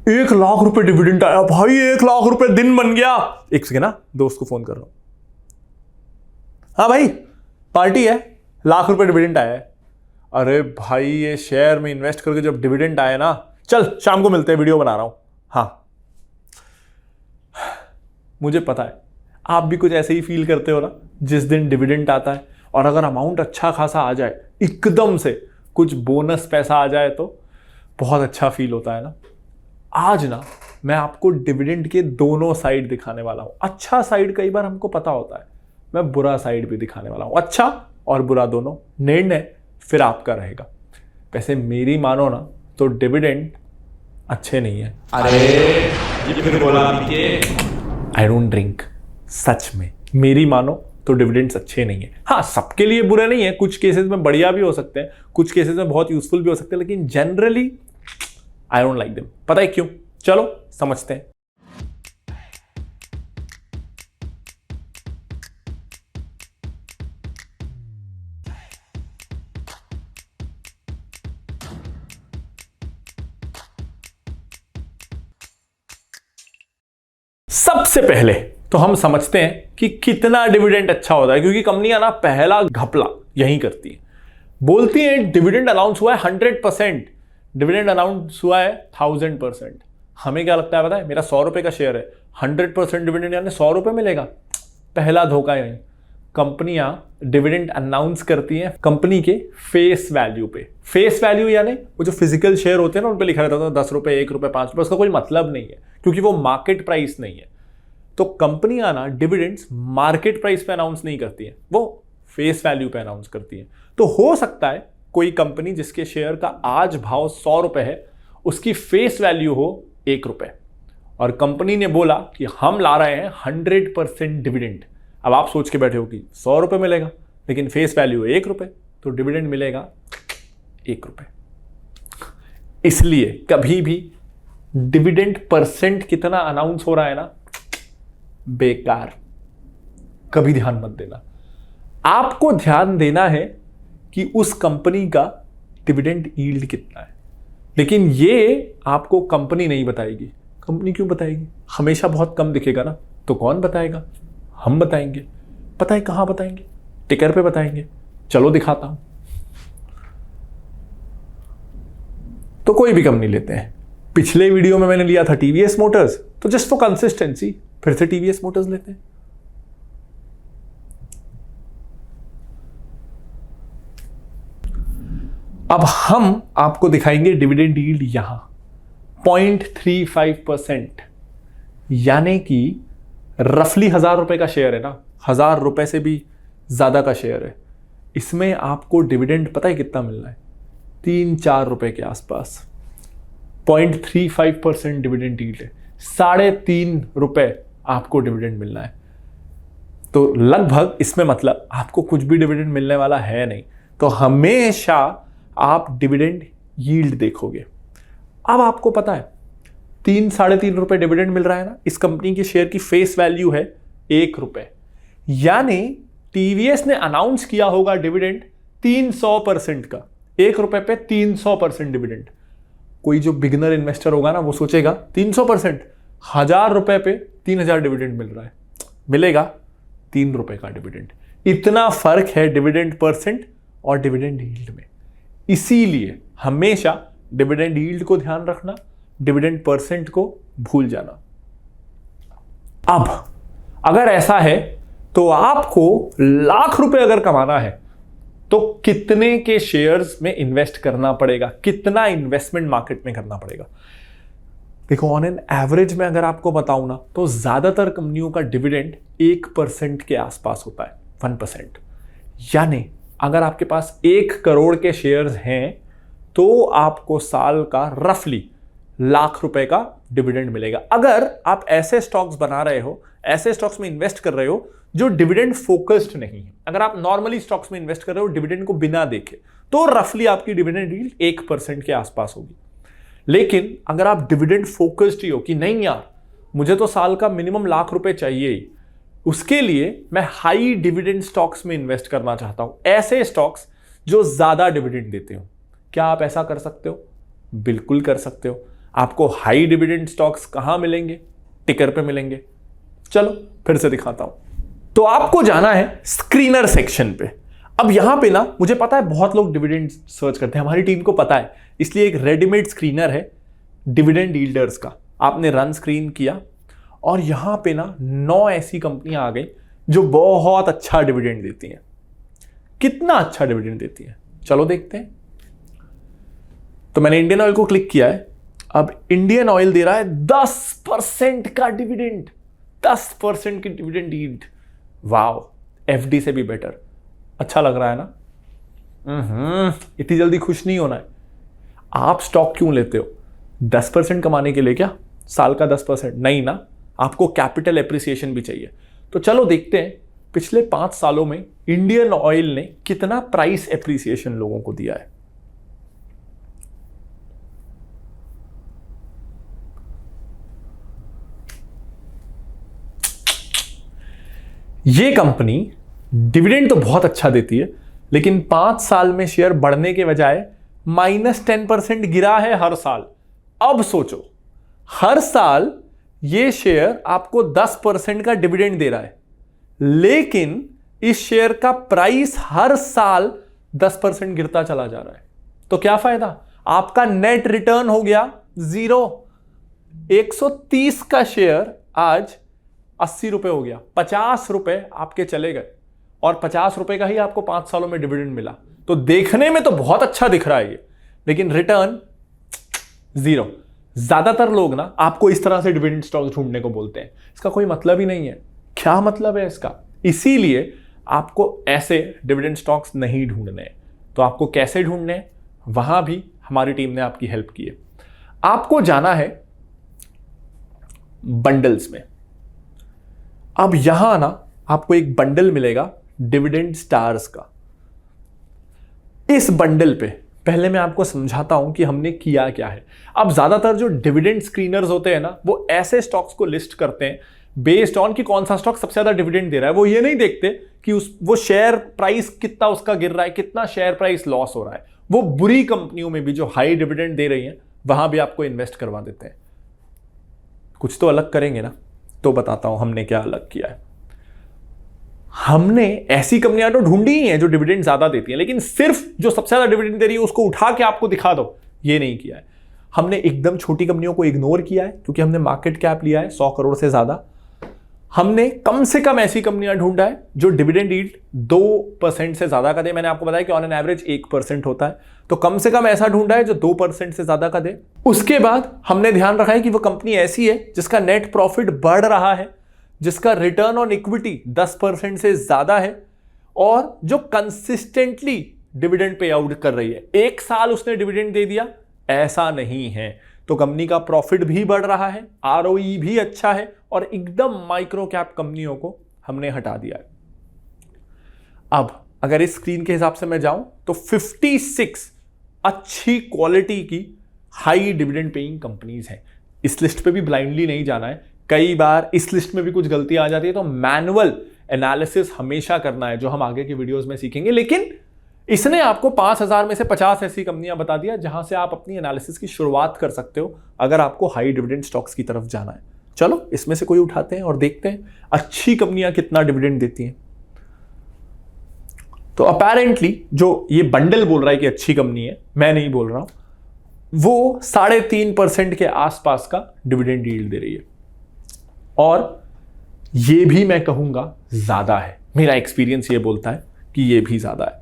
1 लाख रुपए डिविडेंड आया भाई, 1 लाख रुपए दिन बन गया। एक सेकेंड ना, दोस्त को फोन कर रहा हूं। हाँ भाई, पार्टी है, ₹1 लाख डिविडेंड आया है। अरे भाई ये शेयर में इन्वेस्ट करके जब डिविडेंड आए ना, चल शाम को मिलते हैं, वीडियो बना रहा हूं। हाँ, मुझे पता है आप भी कुछ ऐसे ही फील करते हो ना, जिस दिन डिविडेंड आता है और अगर अमाउंट अच्छा खासा आ जाए, एकदम से कुछ बोनस पैसा आ जाए तो बहुत अच्छा फील होता है ना। आज ना मैं आपको डिविडेंड के दोनों साइड दिखाने वाला हूं। अच्छा साइड कई बार हमको पता होता है, मैं बुरा साइड भी दिखाने वाला हूं। अच्छा और बुरा दोनों, निर्णय फिर आपका रहेगा। वैसे मेरी मानो ना तो डिविडेंड अच्छे नहीं है। अरे ये फिर बोला आई डोंट ड्रिंक। सच में मेरी मानो तो डिविडेंड्स अच्छे नहीं है। हाँ, सबके लिए बुरे नहीं है, कुछ केसेस में बढ़िया भी हो सकते हैं, कुछ केसेस में बहुत यूजफुल भी हो सकते हैं, लेकिन generally I don't like them. पता है क्यों? चलो समझते हैं। सबसे पहले तो हम समझते हैं कि कितना डिविडेंड अच्छा होता है, क्योंकि कंपनियां ना पहला घपला यही करती है। बोलती हैं डिविडेंड अनाउंस हुआ है 100%, डिविडेंड अनाउंस हुआ है 1000%। हमें क्या लगता है पता है, मेरा 100 रुपए का शेयर है, 100% डिविडेंड यानी 100 रुपए मिलेगा। पहला धोखा यही। कंपनियां डिविडेंड अनाउंस करती हैं कंपनी के फेस वैल्यू पे। फेस वैल्यू यानी वो जो फिजिकल शेयर होते हैं ना, उन पे लिखा रहता है 10 रुपए, 1 रुपए, 5 रुपए, उसका कोई मतलब नहीं है, क्योंकि वो मार्केट प्राइस नहीं है। तो कंपनियां ना डिविडेंड्स मार्केट प्राइस पे अनाउंस नहीं करती हैं, वो फेस वैल्यू पे अनाउंस करती हैं। तो हो सकता है कोई कंपनी जिसके शेयर का आज भाव 100 रुपए है, उसकी फेस वैल्यू हो 1 रुपए, और कंपनी ने बोला कि हम ला रहे हैं 100% डिविडेंड। अब आप सोच के बैठे हो कि 100 रुपए मिलेगा, लेकिन फेस वैल्यू है 1 रुपए, तो डिविडेंड मिलेगा 1 रुपए। इसलिए कभी भी डिविडेंड परसेंट कितना अनाउंस हो रहा है ना, बेकार, कभी ध्यान मत देना। आपको ध्यान देना है कि उस कंपनी का डिविडेंड यील्ड कितना है। लेकिन ये आपको कंपनी नहीं बताएगी। कंपनी क्यों बताएगी? हमेशा बहुत कम दिखेगा ना, तो कौन बताएगा? हम बताएंगे। पता है कहां बताएंगे? टिकर पे बताएंगे। चलो दिखाता हूं। तो कोई भी कंपनी लेते हैं। पिछले वीडियो में मैंने लिया था टीवीएस मोटर्स, तो जस्ट फॉर कंसिस्टेंसी फिर से टीवीएस मोटर्स लेते हैं। अब हम आपको दिखाएंगे डिविडेंड यील्ड यहां 0.35%, यानी कि रफली 1000 रुपए का शेयर है ना, 1000 रुपए से भी ज्यादा का शेयर है। इसमें आपको डिविडेंड पता है कितना मिलना है? 3-4 रुपए के आसपास। 0.35% डिविडेंड यील्ड है, 3.5 रुपए आपको डिविडेंड मिलना है। तो लगभग इसमें मतलब आपको कुछ भी डिविडेंड मिलने वाला है नहीं। तो हमेशा आप डिविडेंड यील्ड देखोगे। अब आपको पता है 3-3.5 रुपए डिविडेंड मिल रहा है ना, इस कंपनी की शेयर की फेस वैल्यू है 1 रुपए, यानी टीवीएस ने अनाउंस किया होगा डिविडेंड 300% का। 1 रुपए पे 300% डिविडेंड। कोई जो बिगिनर इन्वेस्टर होगा ना, वो सोचेगा 300%, 1000 रुपए पे 3000 डिविडेंड मिल रहा है, मिलेगा 3 रुपए का डिविडेंड। इतना फर्क है डिविडेंड परसेंट और डिविडेंड यील्ड में। इसीलिए हमेशा डिविडेंड यील्ड को ध्यान रखना, डिविडेंड परसेंट को भूल जाना। अब अगर ऐसा है तो आपको लाख रुपए अगर कमाना है तो कितने के शेयर्स में इन्वेस्ट करना पड़ेगा, कितना इन्वेस्टमेंट मार्केट में करना पड़ेगा? देखो, ऑन एन एवरेज में अगर आपको बताऊं ना, तो ज्यादातर कंपनियों का डिविडेंड 1% के आसपास होता है, 1%। यानी अगर आपके पास 1 करोड़ के शेयर्स हैं तो आपको साल का रफली लाख रुपए का डिविडेंड मिलेगा। अगर आप ऐसे स्टॉक्स बना रहे हो, ऐसे स्टॉक्स में इन्वेस्ट कर रहे हो जो डिविडेंड फोकस्ड नहीं है, अगर आप नॉर्मली स्टॉक्स में इन्वेस्ट कर रहे हो डिविडेंड को बिना देखे, तो रफली आपकी डिविडेंड यील्ड 1% के आसपास होगी। लेकिन अगर आप डिविडेंड फोकस्ड ही हो कि नहीं यार, मुझे तो साल का मिनिमम लाख रुपए चाहिए ही, उसके लिए मैं हाई डिविडेंड स्टॉक्स में इन्वेस्ट करना चाहता हूं, ऐसे स्टॉक्स जो ज्यादा डिविडेंड देते हो, क्या आप ऐसा कर सकते हो? बिल्कुल कर सकते हो। आपको हाई डिविडेंड स्टॉक्स कहां मिलेंगे? टिकर पे मिलेंगे। चलो फिर से दिखाता हूं। तो आपको जाना है स्क्रीनर सेक्शन पे। अब यहां पे ना मुझे पता है बहुत लोग डिविडेंड सर्च करते हैं, हमारी टीम को पता है, इसलिए एक रेडीमेड स्क्रीनर है डिविडेंड यील्डर्स का। आपने रन स्क्रीन किया और यहां पे ना 9 ऐसी कंपनियां आ गई जो बहुत अच्छा डिविडेंड देती हैं। कितना अच्छा डिविडेंड देती हैं चलो देखते हैं। तो मैंने इंडियन ऑयल को क्लिक किया है। अब इंडियन ऑयल दे रहा है 10% का डिविडेंड, 10% की डिविडेंड यील्ड। वाओ, एफडी से भी बेटर। अच्छा लग रहा है ना? इतनी जल्दी खुश नहीं होना है। आप स्टॉक क्यों लेते हो? 10% कमाने के लिए क्या? साल का 10%? नहीं ना, आपको कैपिटल एप्रिसिएशन भी चाहिए। तो चलो देखते हैं पिछले 5 सालों में इंडियन ऑयल ने कितना प्राइस एप्रिसिएशन लोगों को दिया है। ये कंपनी डिविडेंड तो बहुत अच्छा देती है, लेकिन 5 साल में शेयर बढ़ने के बजाय -10% गिरा है हर साल। अब सोचो, हर साल ये शेयर आपको 10% का डिविडेंड दे रहा है, लेकिन इस शेयर का प्राइस हर साल 10% गिरता चला जा रहा है। तो क्या फायदा? आपका नेट रिटर्न हो गया 0। 130 का शेयर आज 80 रुपए हो गया, 50 रुपए आपके चले गए और 50 रुपए का ही आपको 5 सालों में डिविडेंड मिला। तो देखने में तो बहुत अच्छा दिख रहा है ये, लेकिन रिटर्न 0। ज्यादातर लोग ना आपको इस तरह से डिविडेंड स्टॉक ढूंढने को बोलते हैं, इसका कोई मतलब ही नहीं है। क्या मतलब है इसका? इसीलिए आपको ऐसे डिविडेंड स्टॉक्स नहीं ढूंढने हैं। तो आपको कैसे ढूंढने हैं, वहां भी हमारी टीम ने आपकी हेल्प की है। आपको जाना है बंडल्स में। अब यहां ना आपको एक बंडल मिलेगा डिविडेंड स्टार्स का। इस बंडल पे पहले मैं आपको समझाता हूं कि हमने किया क्या है। अब ज्यादातर जो डिविडेंड स्क्रीनर्स होते हैं ना, वो ऐसे स्टॉक्स को लिस्ट करते हैं बेस्ड ऑन कि कौन सा स्टॉक सबसे ज्यादा डिविडेंड दे रहा है। वो ये नहीं देखते कि वो शेयर प्राइस कितना उसका गिर रहा है, कितना शेयर प्राइस लॉस हो रहा है। वो बुरी कंपनियों में भी जो हाई डिविडेंड दे रही हैं, वहां भी आपको इन्वेस्ट करवा देते हैं। कुछ तो अलग करेंगे ना, तो बताता हूं हमने क्या अलग किया है। हमने ऐसी कंपनियां तो ढूंढी ही हैं जो डिविडेंड ज्यादा देती हैं, लेकिन सिर्फ जो सबसे ज्यादा डिविडेंड दे रही है उसको उठा के आपको दिखा दो, ये नहीं किया है। हमने एकदम छोटी कंपनियों को इग्नोर किया है, क्योंकि हमने मार्केट कैप लिया है 100 करोड़ से ज्यादा। हमने कम से कम ऐसी कंपनियां ढूंढा है जो डिविडेंड यील्ड 2% से ज्यादा का दे। मैंने आपको बताया कि ऑन एन एवरेज 1% होता है, तो कम से कम ऐसा ढूंढा है जो 2% से ज्यादा का दे। उसके बाद हमने ध्यान रखा है कि वो कंपनी ऐसी है जिसका नेट प्रॉफिट बढ़ रहा है, जिसका रिटर्न ऑन इक्विटी 10% से ज्यादा है और जो कंसिस्टेंटली डिविडेंड पे आउट कर रही है। एक साल उसने डिविडेंड दे दिया ऐसा नहीं है, तो कंपनी का प्रॉफिट भी बढ़ रहा है, आरओई भी अच्छा है और एकदम माइक्रो कैप कंपनियों को हमने हटा दिया है। अब अगर इस स्क्रीन के हिसाब से मैं जाऊं तो 56 अच्छी क्वालिटी की हाई डिविडेंड पेइंग कंपनीज हैं। इस लिस्ट पे भी ब्लाइंडली नहीं जाना है, कई बार इस लिस्ट में भी कुछ गलतियां आ जाती है, तो मैनुअल एनालिसिस हमेशा करना है, जो हम आगे की वीडियोस में सीखेंगे। लेकिन इसने आपको 5000 में से 50 ऐसी कंपनियां बता दिया जहां से आप अपनी एनालिसिस की शुरुआत कर सकते हो अगर आपको हाई डिविडेंड स्टॉक्स की तरफ जाना है। चलो इसमें से कोई उठाते हैं और देखते हैं अच्छी कंपनियां कितना डिविडेंड देती हैं। तो अपेरेंटली जो ये बंडल बोल रहा है कि अच्छी कंपनी है, मैं नहीं बोल रहा हूं, वो 3.5% के आसपास का डिविडेंड यील्ड दे रही है और ये भी मैं कहूंगा ज्यादा है। मेरा एक्सपीरियंस ये बोलता है कि ये भी ज्यादा है।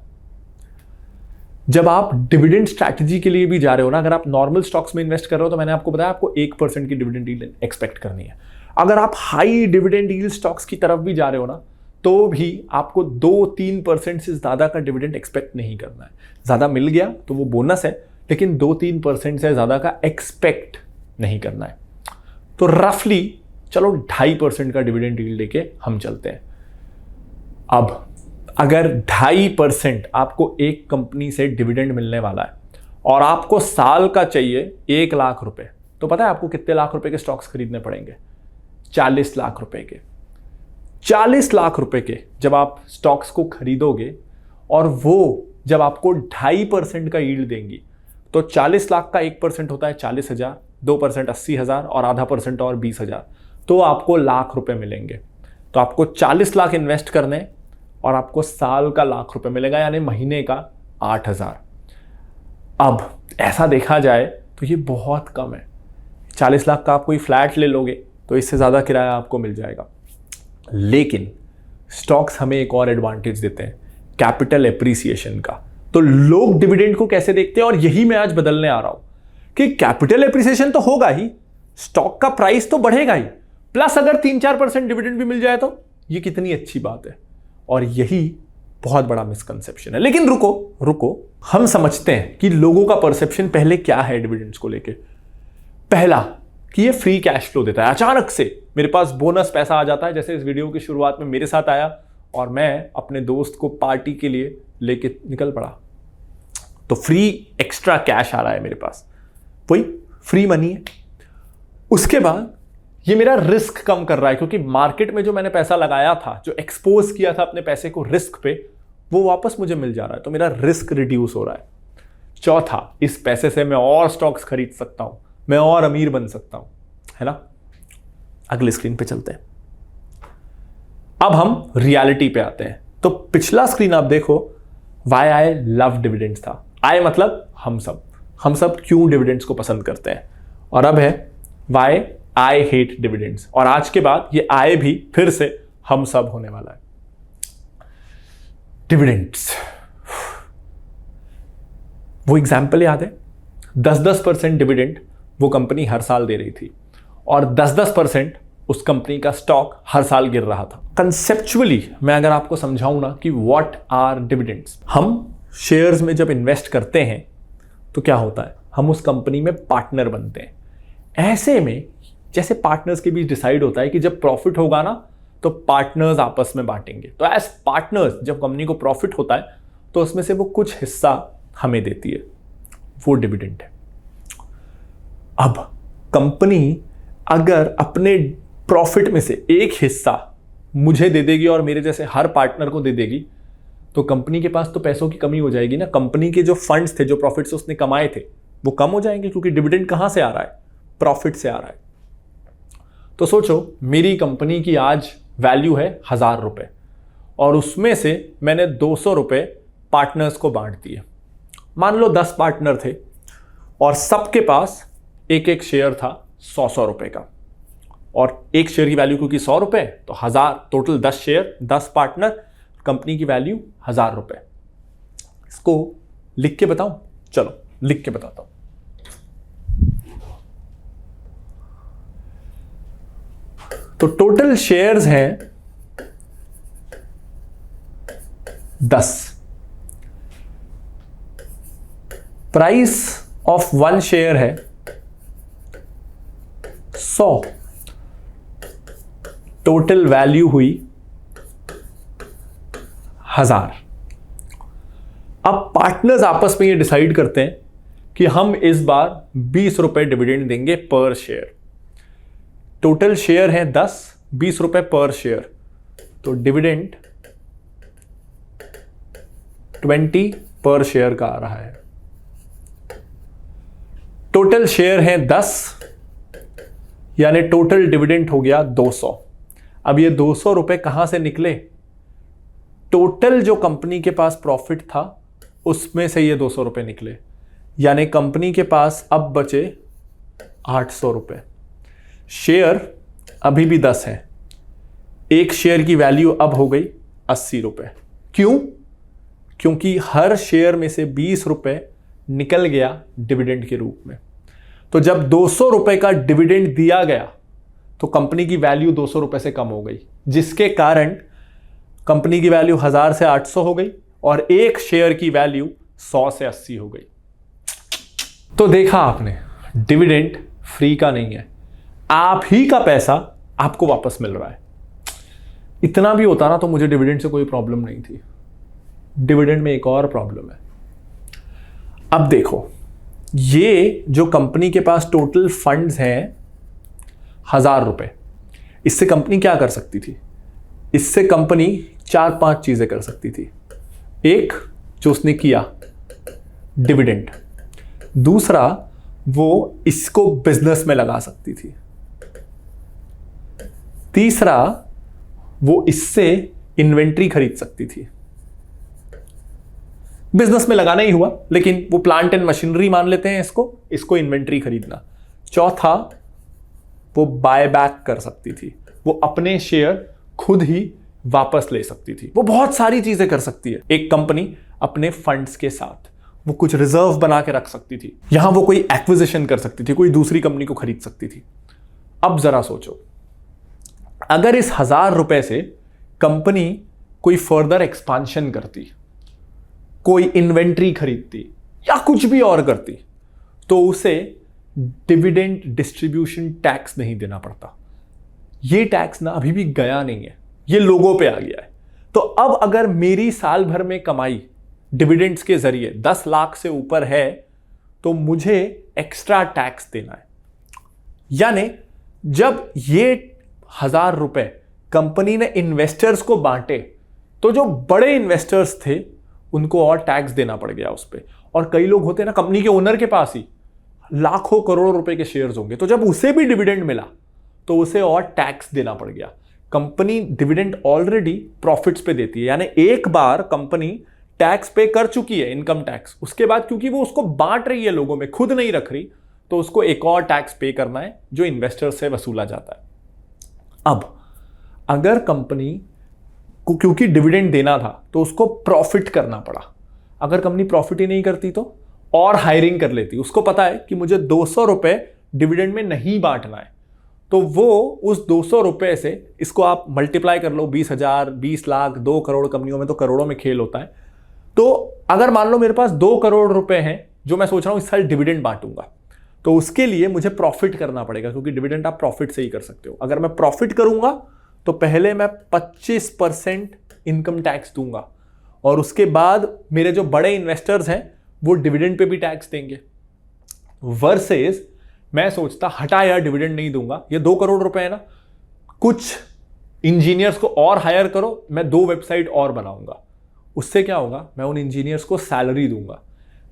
जब आप डिविडेंड स्ट्रैटेजी के लिए भी जा रहे हो ना, अगर आप नॉर्मल स्टॉक्स में इन्वेस्ट कर रहे हो तो मैंने आपको बताया आपको 1% की डिविडेंड यील्ड एक्सपेक्ट करनी है। अगर आप हाई डिविडेंड यील्ड स्टॉक्स की तरफ भी जा रहे हो ना, तो भी आपको 2-3% से ज्यादा का डिविडेंड एक्सपेक्ट नहीं करना है। ज्यादा मिल गया तो वो बोनस है, लेकिन 2-3% से ज्यादा का एक्सपेक्ट नहीं करना है। तो रफली चलो 2.5% का डिविडेंड यील्ड लेके हम चलते हैं। अब अगर 2.5% आपको एक कंपनी से डिविडेंड मिलने वाला है और आपको साल का चाहिए 1 लाख रुपए, तो पता है आपको कितने लाख रुपए के स्टॉक्स खरीदने पड़ेंगे? 40 लाख रुपए के। 40 लाख रुपए के जब आप स्टॉक्स को खरीदोगे और वो जब आपको 2.5% का यील्ड देंगी, तो 40 लाख का 1% होता है 40,000, 2% 80,000 और आधा % और 20,000, तो आपको लाख रुपए मिलेंगे। तो आपको 40 लाख इन्वेस्ट करने और आपको साल का लाख रुपए मिलेगा, यानी महीने का 8,000। अब ऐसा देखा जाए तो ये बहुत कम है। 40 लाख का आप कोई फ्लैट ले लोगे तो इससे ज़्यादा किराया आपको मिल जाएगा। लेकिन स्टॉक्स हमें एक और एडवांटेज देते हैं, कैपिटल एप्रिसिएशन का। तो लोग डिविडेंड को कैसे देखते हैं, और यही मैं आज बदलने आ रहा हूं कि कैपिटल एप्रिसिएशन तो होगा ही, स्टॉक का प्राइस तो बढ़ेगा ही, प्लस अगर 3-4% डिविडेंड भी मिल जाए तो ये कितनी अच्छी बात है। और यही बहुत बड़ा मिसकंसेप्शन है। लेकिन रुको, हम समझते हैं कि लोगों का परसेप्शन पहले क्या है डिविडेंड्स को लेके। पहला कि ये फ्री कैश फ्लो देता है, अचानक से मेरे पास बोनस पैसा आ जाता है, जैसे इस वीडियो की शुरुआत में मेरे साथ आया और मैं अपने दोस्त को पार्टी के लिए लेके निकल पड़ा, तो फ्री एक्स्ट्रा कैश आ रहा है मेरे पास, वही फ्री मनी है। उसके बाद ये मेरा रिस्क कम कर रहा है, क्योंकि मार्केट में जो मैंने पैसा लगाया था, जो एक्सपोज किया था अपने पैसे को रिस्क पे, वो वापस मुझे मिल जा रहा है, तो मेरा रिस्क रिड्यूस हो रहा है। चौथा, इस पैसे से मैं और स्टॉक्स खरीद सकता हूं, मैं और अमीर बन सकता हूं, है ना। अगली स्क्रीन पे चलते हैं। अब हम रियलिटी पे आते हैं। तो पिछला स्क्रीन आप देखो, व्हाई आई लव डिविडेंड्स था। आई मतलब हम सब क्यों डिविडेंड्स को पसंद करते हैं, और अब है व्हाई आई हेट डिविडेंड्स। और आज के बाद ये आई भी फिर से हम सब होने वाला है। डिविडेंड्स, वो एग्जाम्पल याद है, 10% डिविडेंड वो कंपनी हर साल दे रही थी, और 10% उस कंपनी का स्टॉक हर साल गिर रहा था। कंसेप्चुअली मैं अगर आपको समझाऊं ना कि व्हाट आर डिविडेंड्स, हम शेयर्स में जब इन्वेस्ट करते हैं तो क्या होता है, हम उस कंपनी में पार्टनर बनते हैं। ऐसे में जैसे पार्टनर्स के बीच डिसाइड होता है कि जब प्रॉफिट होगा ना तो पार्टनर्स आपस में बांटेंगे, तो एज पार्टनर्स जब कंपनी को प्रॉफिट होता है तो उसमें से वो कुछ हिस्सा हमें देती है, वो डिविडेंड है। अब कंपनी अगर अपने प्रॉफिट में से एक हिस्सा मुझे दे देगी और मेरे जैसे हर पार्टनर को दे देगी, तो कंपनी के पास तो पैसों की कमी हो जाएगी ना। कंपनी के जो फंड्स थे, जो प्रॉफिट्स उसने कमाए थे, वो कम हो जाएंगे, क्योंकि डिविडेंड कहां से आ रहा है, प्रॉफिट से आ रहा है। तो सोचो, मेरी कंपनी की आज वैल्यू है 1,000 रुपए, और उसमें से मैंने 200 रुपए पार्टनर्स को बांट दिए। मान लो 10 पार्टनर थे और सबके पास एक एक शेयर था 100 रुपए का, और एक शेयर की वैल्यू क्योंकि 100 रुपए, तो 1000, टोटल 10 शेयर, 10 पार्टनर, कंपनी की वैल्यू 1000 रुपए। इसको लिख के बताऊं? चलो लिख के बताता हूं। तो टोटल शेयर्स हैं 10, प्राइस ऑफ 1 शेयर है 100, टोटल वैल्यू हुई 1000। अब पार्टनर्स आपस में ये डिसाइड करते हैं कि हम इस बार 20 रुपए डिविडेंड देंगे पर शेयर। टोटल शेयर है 10, 20 रुपए पर शेयर, तो डिविडेंड 20 पर शेयर का आ रहा है। टोटल शेयर है 10, यानी टोटल डिविडेंड हो गया 200। अब ये 200 रुपए कहां से निकले? टोटल जो कंपनी के पास प्रॉफिट था उसमें से ये 200 रुपए निकले, यानी कंपनी के पास अब बचे 800 रुपए। शेयर अभी भी 10 है, एक शेयर की वैल्यू अब हो गई 80 रुपए। क्यों? क्योंकि हर शेयर में से 20 रुपए निकल गया डिविडेंड के रूप में। तो जब 200 रुपए का डिविडेंड दिया गया तो कंपनी की वैल्यू 200 रुपए से कम हो गई, जिसके कारण कंपनी की वैल्यू 1000 से 800 हो गई और एक शेयर की वैल्यू 100 से 80 हो गई। तो देखा आपने, डिविडेंड फ्री का नहीं है, आप ही का पैसा आपको वापस मिल रहा है। इतना भी होता ना तो मुझे डिविडेंड से कोई प्रॉब्लम नहीं थी। डिविडेंड में एक और प्रॉब्लम है। अब देखो, ये जो कंपनी के पास टोटल फंड्स हैं 1000 रुपए, इससे कंपनी क्या कर सकती थी? इससे कंपनी 4-5 चीजें कर सकती थी। एक, जो उसने किया, डिविडेंड। दूसरा, वो इसको बिजनेस में लगा सकती थी। तीसरा, वो इससे इन्वेंट्री खरीद सकती थी। बिजनेस में लगाना ही हुआ, लेकिन वो प्लांट एंड मशीनरी मान लेते हैं इसको इन्वेंट्री खरीदना। चौथा, वो बाय बैक कर सकती थी, वो अपने शेयर खुद ही वापस ले सकती थी। वो बहुत सारी चीजें कर सकती है एक कंपनी अपने फंड्स के साथ। वो कुछ रिजर्व बना के रख सकती थी, यहां वो कोई एक्विजिशन कर सकती थी, कोई दूसरी कंपनी को खरीद सकती थी। अब जरा सोचो, अगर इस 1000 रुपए से कंपनी कोई फर्दर एक्सपांशन करती, कोई इन्वेंट्री खरीदती या कुछ भी और करती, तो उसे डिविडेंड डिस्ट्रीब्यूशन टैक्स नहीं देना पड़ता। ये टैक्स ना अभी भी गया नहीं है, ये लोगों पे आ गया है। तो अब अगर मेरी साल भर में कमाई डिविडेंड्स के जरिए 10 लाख से ऊपर है, तो मुझे एक्स्ट्रा टैक्स देना है। यानी जब ये 1000 रुपए कंपनी ने इन्वेस्टर्स को बांटे, तो जो बड़े इन्वेस्टर्स थे उनको और टैक्स देना पड़ गया उस पर। और कई लोग होते हैं ना, कंपनी के ओनर के पास ही लाखों करोड़ों रुपए के शेयर्स होंगे, तो जब उसे भी डिविडेंड मिला तो उसे और टैक्स देना पड़ गया। कंपनी डिविडेंड ऑलरेडी प्रॉफिट्स पे देती है, यानी एक बार कंपनी टैक्स पे कर चुकी है, इनकम टैक्स। उसके बाद क्योंकि वो उसको बांट रही है लोगों में, खुद नहीं रख रही, तो उसको एक और टैक्स पे करना है जो इन्वेस्टर से वसूला जाता है। अब अगर कंपनी को क्योंकि डिविडेंड देना था तो उसको प्रॉफिट करना पड़ा। अगर कंपनी प्रॉफिट ही नहीं करती तो और हायरिंग कर लेती। उसको पता है कि मुझे 200 रुपए डिविडेंड में नहीं बांटना है, तो वो उस 200 रुपए से, इसको आप मल्टीप्लाई कर लो, 20,000, 20 लाख, 2 करोड़, कंपनियों में तो करोड़ों में खेल होता है। तो अगर मान लो मेरे पास 2 करोड़ रुपए हैं जो मैं सोच रहा हूं इस साल डिविडेंड बांटूंगा, तो उसके लिए मुझे प्रॉफिट करना पड़ेगा, क्योंकि डिविडेंड आप प्रॉफिट से ही कर सकते हो। अगर मैं प्रॉफिट करूंगा तो पहले मैं 25% इनकम टैक्स दूंगा, और उसके बाद मेरे जो बड़े इन्वेस्टर्स हैं वो डिविडेंड पे भी टैक्स देंगे। वर्सेस मैं सोचता हटा यार डिविडेंड नहीं दूंगा, ये 2 करोड़ रुपए है ना, कुछ इंजीनियर्स को और हायर करो, मैं 2 वेबसाइट और बनाऊंगा। उससे क्या होगा, मैं उन इंजीनियर्स को सैलरी दूंगा,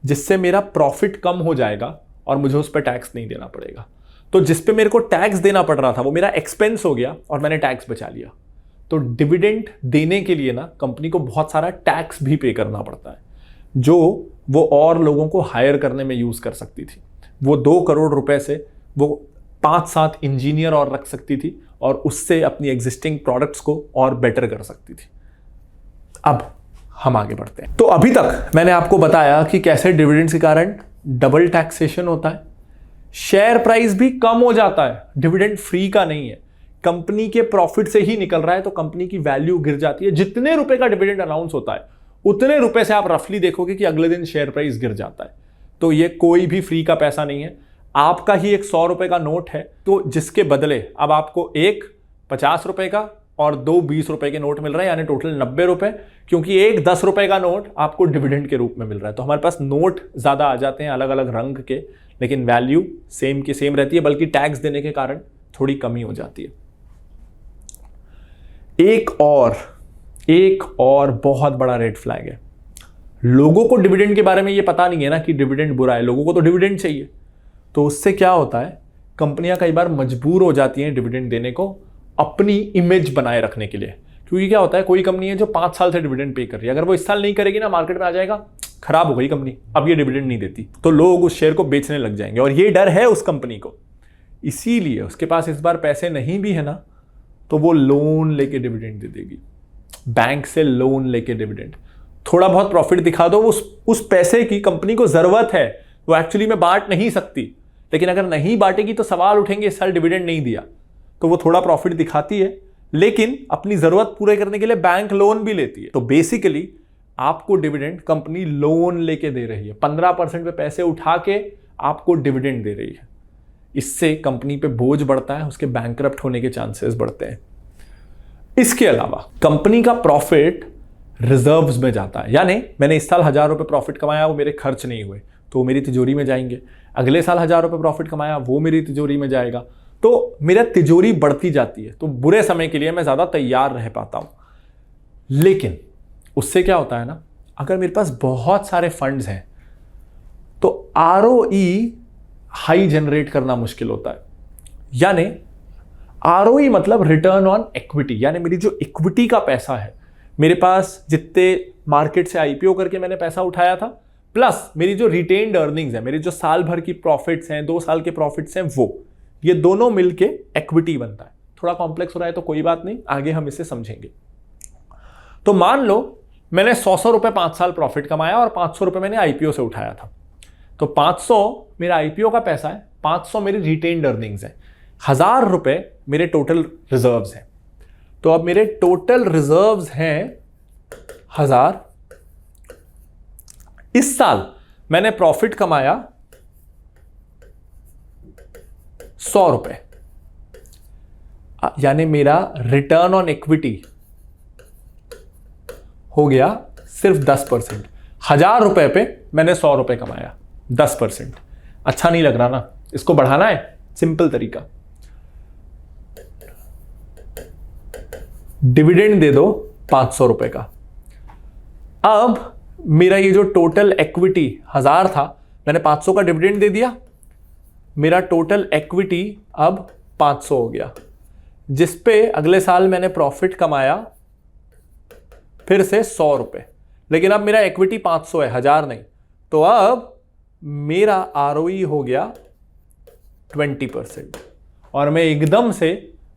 जिससे मेरा प्रॉफिट कम हो जाएगा और मुझे उस पर टैक्स नहीं देना पड़ेगा। तो जिस पे मेरे को टैक्स देना पड़ रहा था वो मेरा एक्सपेंस हो गया और मैंने टैक्स बचा लिया। तो डिविडेंड देने के लिए ना कंपनी को बहुत सारा टैक्स भी पे करना पड़ता है, जो वो और लोगों को हायर करने में यूज कर सकती थी। वो 2 करोड़ रुपए से वो 5-7 इंजीनियर और रख सकती थी और उससे अपनी एग्जिस्टिंग प्रोडक्ट्स को और बेटर कर सकती थी। अब हम आगे बढ़ते हैं। तो अभी तक मैंने आपको बताया कि कैसे डिविडेंड्स के कारण डबल टैक्सेशन होता है, शेयर प्राइस भी कम हो जाता है, डिविडेंड फ्री का नहीं है, कंपनी के प्रॉफिट से ही निकल रहा है, तो कंपनी की वैल्यू गिर जाती है। जितने रुपए का डिविडेंड अनाउंस होता है उतने रुपए से आप रफली देखोगे कि अगले दिन शेयर प्राइस गिर जाता है। तो ये कोई भी फ्री का पैसा नहीं है। आपका ही एक 100 रुपए का नोट है, तो जिसके बदले अब आपको एक 50 रुपए का और 2 20 रुपए के नोट मिल रहे हैं, यानी टोटल 90 रुपए, क्योंकि एक 10 रुपए का नोट आपको डिविडेंड के रूप में मिल रहा है। तो हमारे पास नोट ज्यादा आ जाते हैं अलग अलग रंग के, लेकिन वैल्यू सेम की सेम रहती है, बल्कि टैक्स देने के कारण थोड़ी कमी हो जाती है। एक और बहुत बड़ा रेड फ्लैग है, लोगों को डिविडेंड के बारे में ये पता नहीं है ना कि डिविडेंड बुरा है, लोगों को तो डिविडेंड चाहिए। तो उससे क्या होता है, कंपनियां कई बार मजबूर हो जाती हैं डिविडेंड देने को अपनी इमेज बनाए रखने के लिए। क्योंकि क्या होता है, कोई कंपनी है जो 5 साल से डिविडेंड पे कर रही है, अगर वो इस साल नहीं करेगी ना, मार्केट में आ जाएगा खराब हो गई कंपनी, अब ये डिविडेंड नहीं देती, तो लोग उस शेयर को बेचने लग जाएंगे। और ये डर है उस कंपनी को, इसीलिए उसके पास इस बार पैसे नहीं भी है ना, तो वो लोन लेके डिविडेंड दे देगी, बैंक से लोन लेके डिविडेंड। थोड़ा बहुत प्रॉफिट दिखा दो, उस पैसे की कंपनी को जरूरत है, वो एक्चुअली में बांट नहीं सकती, लेकिन अगर नहीं बांटेगी तो सवाल उठेंगे इस साल डिविडेंड नहीं दिया, तो वो थोड़ा प्रॉफिट दिखाती है, लेकिन अपनी जरूरत पूरे करने के लिए बैंक लोन भी लेती है। तो बेसिकली आपको डिविडेंड कंपनी लोन लेके दे रही है, 15% पे पैसे उठा के आपको डिविडेंड दे रही है। इससे कंपनी पे बोझ बढ़ता है, उसके बैंकरप्ट होने के चांसेस बढ़ते हैं। इसके अलावा कंपनी का प्रॉफिट रिजर्व्स में जाता है, यानी मैंने इस साल 1000 रुपए प्रॉफिट कमाया, वो मेरे खर्च नहीं हुए तो मेरी तिजोरी में जाएंगे। अगले साल 1000 रुपए प्रॉफिट कमाया, वो मेरी तिजोरी में जाएगा, तो मेरा तिजोरी बढ़ती जाती है। तो बुरे समय के लिए मैं ज्यादा तैयार रह पाता हूं। लेकिन उससे क्या होता है ना, अगर मेरे पास बहुत सारे फंड्स हैं तो ROE हाई जनरेट करना मुश्किल होता है। यानी आरओई मतलब रिटर्न ऑन इक्विटी, यानी मेरी जो इक्विटी का पैसा है, मेरे पास जितने मार्केट से आईपीओ करके मैंने पैसा उठाया था, प्लस मेरी जो रिटेन्ड अर्निंग्स है, मेरी जो साल भर की प्रॉफिट्स हैं, 2 साल के प्रॉफिट्स हैं, वो ये दोनों मिलके इक्विटी बनता है। थोड़ा कॉम्प्लेक्स हो रहा है तो कोई बात नहीं, आगे हम इसे समझेंगे। तो मान लो मैंने 100 रुपए 5 साल प्रॉफिट कमाया और 500 रुपए मैंने आईपीओ से उठाया था। तो 500 मेरा आईपीओ का पैसा है, 500 मेरी रिटेन्ड अर्निंग्स है, 1000 रुपए मेरे टोटल रिजर्व्स हैं। तो अब मेरे टोटल रिजर्व्स हैं 1000। इस साल मैंने प्रॉफिट कमाया 100 रुपए, यानी मेरा रिटर्न ऑन इक्विटी हो गया सिर्फ 10%। 1000 रुपए पे मैंने 100 रुपए कमाया, 10%। अच्छा नहीं लग रहा ना, इसको बढ़ाना है। सिंपल तरीका, डिविडेंड दे दो 500 रुपए का। अब मेरा ये जो टोटल इक्विटी 1000 था, मैंने 500 का डिविडेंड दे दिया, मेरा टोटल इक्विटी अब 500 हो गया, जिस पे अगले साल मैंने प्रॉफिट कमाया फिर से 100 रुपए। लेकिन अब मेरा इक्विटी 500 है, 1000 नहीं। तो अब मेरा आरओई हो गया 20%, और मैं एकदम से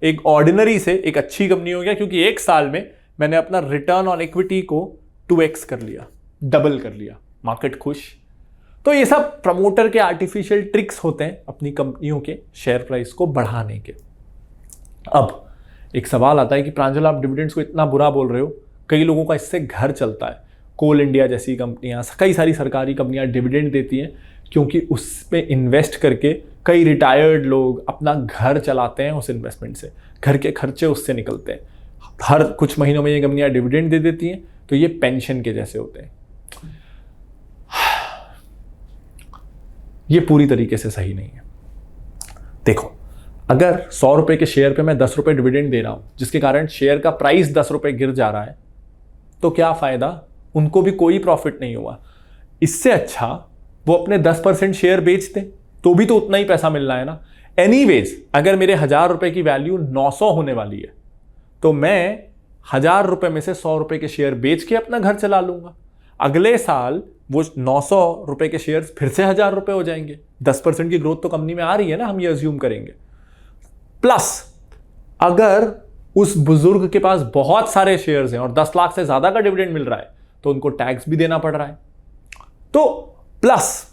एक ऑर्डिनरी से एक अच्छी कंपनी हो गया, क्योंकि एक साल में मैंने अपना रिटर्न ऑन इक्विटी को 2x कर लिया, डबल कर लिया। मार्केट खुश। तो ये सब प्रमोटर के आर्टिफिशियल ट्रिक्स होते हैं अपनी कंपनियों के शेयर प्राइस को बढ़ाने के। अब एक सवाल आता है कि प्रांजल आप डिविडेंड्स को इतना बुरा बोल रहे हो, कई लोगों का इससे घर चलता है। कोल इंडिया जैसी कंपनियां, कई सारी सरकारी कंपनियां डिविडेंड देती हैं, क्योंकि उसमें इन्वेस्ट करके कई रिटायर्ड लोग अपना घर चलाते हैं उस इन्वेस्टमेंट से, घर के खर्चे उससे निकलते हैं। हर कुछ महीनों में ये कंपनियां डिविडेंड दे देती हैं, तो ये पेंशन के जैसे होते हैं। ये पूरी तरीके से सही नहीं है। देखो, अगर 100 रुपए के शेयर पे मैं 10 रुपए डिविडेंड दे रहा हूं, जिसके कारण शेयर का प्राइस 10 रुपए गिर जा रहा है, तो क्या फायदा? उनको भी कोई प्रॉफिट नहीं हुआ। इससे अच्छा वो अपने 10% शेयर बेच दें, तो भी तो उतना ही पैसा मिल रहा है ना। एनीवेज, अगर मेरे 1000 रुपए की वैल्यू 900 होने वाली है, तो मैं 1000 रुपए में से 100 रुपए के शेयर बेच के अपना घर चला लूंगा। अगले साल वो 900 रुपए के शेयर फिर से 1000 रुपए हो जाएंगे। 10% की ग्रोथ तो कंपनी में आ रही है ना, हम ये अज्यूम करेंगे। प्लस अगर उस बुजुर्ग के पास बहुत सारे शेयर्स हैं और 10 लाख से ज्यादा का डिविडेंड मिल रहा है, तो उनको टैक्स भी देना पड़ रहा है। तो प्लस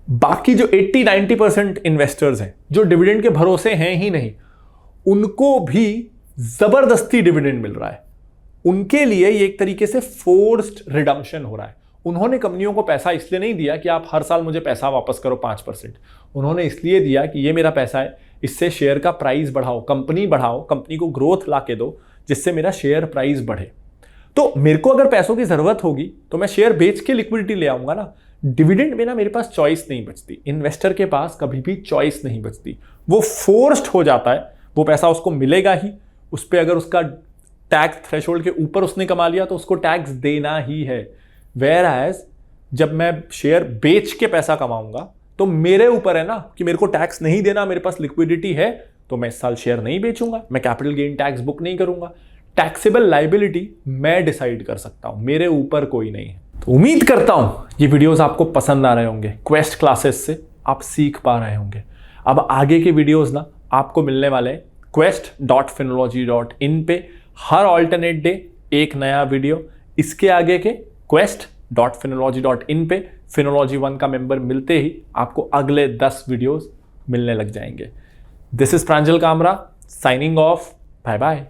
बाकी जो 80-90% इन्वेस्टर्स हैं, जो डिविडेंड के भरोसे हैं ही नहीं, उनको भी जबरदस्ती डिविडेंड मिल रहा है। उनके लिए ये एक तरीके से फोर्स्ड रिडम्पशन हो रहा है। उन्होंने कंपनियों को पैसा इसलिए नहीं दिया कि आप हर साल मुझे पैसा वापस करो 5%। उन्होंने इसलिए दिया कि ये मेरा पैसा है, इससे शेयर का प्राइस बढ़ाओ, कंपनी को ग्रोथ ला के दो, जिससे मेरा शेयर प्राइस बढ़े। तो मेरे को अगर पैसों की जरूरत होगी तो मैं शेयर बेच के लिक्विडिटी ले आऊंगा ना। डिविडेंड में ना मेरे पास चॉइस नहीं बचती, इन्वेस्टर के पास कभी भी चॉइस नहीं बचती। वो फोर्स्ड हो जाता है, वो पैसा उसको मिलेगा ही। उस पर अगर उसका टैक्स थ्रेशोल्ड के ऊपर उसने कमा लिया तो उसको टैक्स देना ही है। वेयर एज जब मैं शेयर बेच के पैसा कमाऊंगा तो मेरे ऊपर है ना कि मेरे को टैक्स नहीं देना, मेरे पास लिक्विडिटी है, तो मैं इस साल शेयर नहीं बेचूंगा, मैं कैपिटल गेन टैक्स बुक नहीं करूंगा। टैक्सेबल लाइबिलिटी मैं डिसाइड कर सकता हूं, मेरे ऊपर कोई नहीं है। तो उम्मीद करता हूं ये वीडियोस आपको पसंद आ रहे होंगे। क्वेस्ट क्लासेस से आप सीख पा रहे होंगे। अब आगे के वीडियोस ना आपको मिलने वाले हैं quest.phinology.in पे। हर ऑल्टरनेट डे एक नया वीडियो। इसके आगे के quest.phinology.in पे फिनोलॉजी 1 का मेंबर मिलते ही आपको अगले 10 वीडियोस मिलने लग जाएंगे। This is Pranjal Kamra signing off. Bye bye.